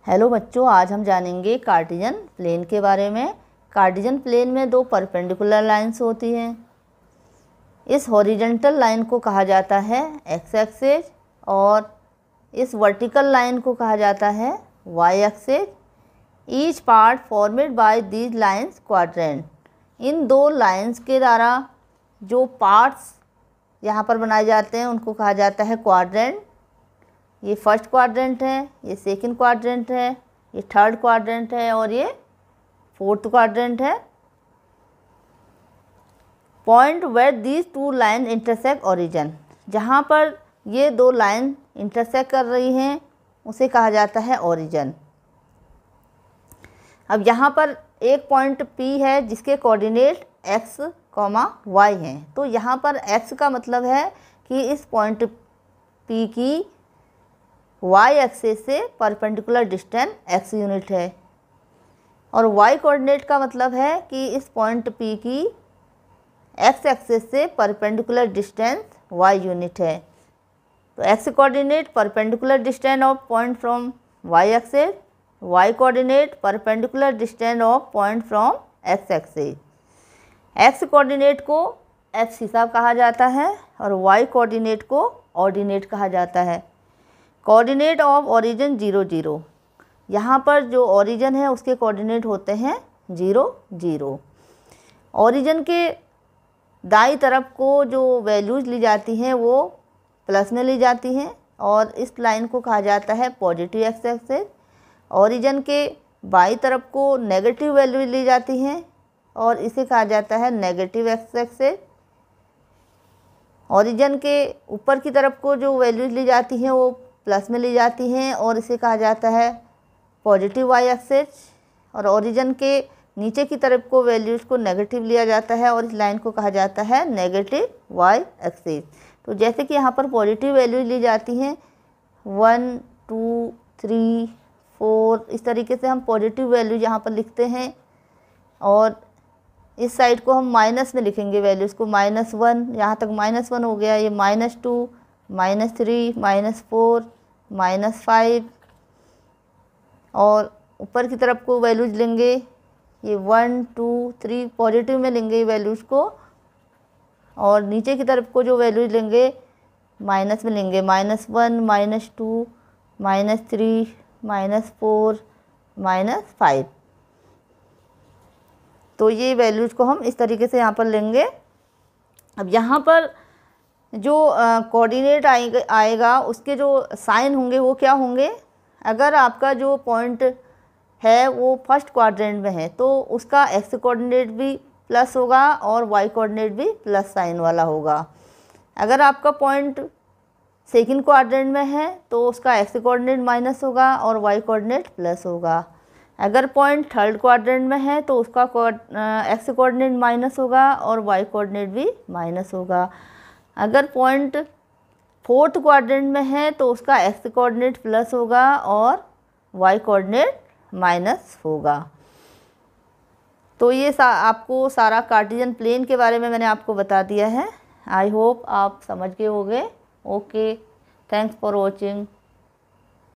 Hello बच्चों, आज हम जानेंगे कार्टेशियन प्लेन के बारे में। कार्टेशियन प्लेन में दो परपेंडिकुलर लाइंस होती हैं। इस हॉरिजॉन्टल लाइन को कहा जाता है एक्स एक्सिस और इस वर्टिकल लाइन को कहा जाता है Y axis. Each part formed by these lines quadrant. इन दो लाइंस के द्वारा जो पार्ट्स यहाँ पर बनाए जाते हैं उनको कहा जाता है क्वाड्रेंट। ये फर्स्ट क्वाड्रेंट है, ये सेकंड क्वाड्रेंट है, ये थर्ड क्वाड्रेंट है और ये फोर्थ क्वाड्रेंट है। Point where these two line intersect origin. जहाँ पर ये दो लाइन इंटरसेक्ट कर रही हैं उसे कहा जाता है ओरिजिन। अब यहाँ पर एक पॉइंट P है जिसके कोऑर्डिनेट x, y हैं। तो यहाँ पर x का मतलब है कि इस पॉइंट P की y एक्सिस से परपेंडिकुलर डिस्टेंस x यूनिट है और y कोऑर्डिनेट का मतलब है कि इस पॉइंट P की x एक्सिस से परपेंडिकुलर डिस्टेंस y यूनिट है। तो x coordinate perpendicular distance of point from y axis, y coordinate perpendicular distance of point from x axis. x coordinate को एब्सिसा कहा जाता है और y कोऑर्डिनेट को ऑर्डिनेट कहा जाता है। Coordinate of origin 0 0। यहाँ पर जो ओरिजिन है उसके कोऑर्डिनेट होते हैं 0 0। ओरिजिन के दाईं तरफ को जो वैल्यूज ली जाती हैं वो प्लस में ली जाती हैं और इस लाइन को कहा जाता है पॉजिटिव एक्स एक्सिस। ओरिजिन के बाईं तरफ को नेगेटिव वैल्यू ली जाती हैं और इसे कहा जाता है नेगेटिव एक्स एक्सिस। ओरिजिन के ऊपर की तरफ को जो वैल्यूज ली जाती हैं वो प्लस में ली जाती हैं और इसे कहा जाता है पॉजिटिव वाई एक्सिस। और ओरिजिन के नीचे की तरफ को वैल्यूज़ को नेगेटिव लिया जाता है और इस लाइन को कहा जाता है नेगेटिव वाई एक्सिस। तो जैसे कि यहाँ पर पॉजिटिव वैल्यूज ली जाती हैं 1 2 3 4, इस तरीके से हम पॉजिटिव वैल्यूज यहाँ पर लिखते हैं और इस साइड को हम माइनस में लिखेंगे वैल्यूज़ को। -1 यहाँ तक -1 हो गया, ये -2 -3 -4 -5 और ऊपर की तरफ को वैल्यूज लेंगे ये 1 2 3 पॉजिटिव में लेंगे वैल्यूज़ को और नीचे की तरफ को जो वैल्यूज लेंगे माइनस में लेंगे -1 -2 -3 -4 -5। तो ये वैल्यूज़ को हम इस तरीके से यहाँ पर लेंगे। अब यहाँ पर जो कोऑर्डिनेट आएगा उसके जो साइन होंगे वो क्या होंगे। अगर आपका जो पॉइंट है वो फर्स्ट क्वाड्रेंट में है तो उसका एक्स कोऑर्डिनेट भी प्लस होगा और वाई कोऑर्डिनेट भी प्लस साइन वाला होगा। अगर आपका पॉइंट सेकंड क्वाड्रेंट में है तो उसका एक्स कोऑर्डिनेट माइनस होगा और वाई कोऑर्डिनेट प्लस होगा। अगर पॉइंट थर्ड क्वाड्रेंट में है तो उसका एक्स कोऑर्डिनेट माइनस होगा और वाई कोऑर्डिनेट भी माइनस होगा। अगर पॉइंट फोर्थ क्वाड्रेंट में है तो उसका एक्स कोऑर्डिनेट प्लस होगा और वाई कोऑर्डिनेट माइनस होगा। तो ये आपको सारा कार्टेशियन प्लेन के बारे में मैंने आपको बता दिया है। आई होप आप समझ गए होंगे। Okay, thanks for watching.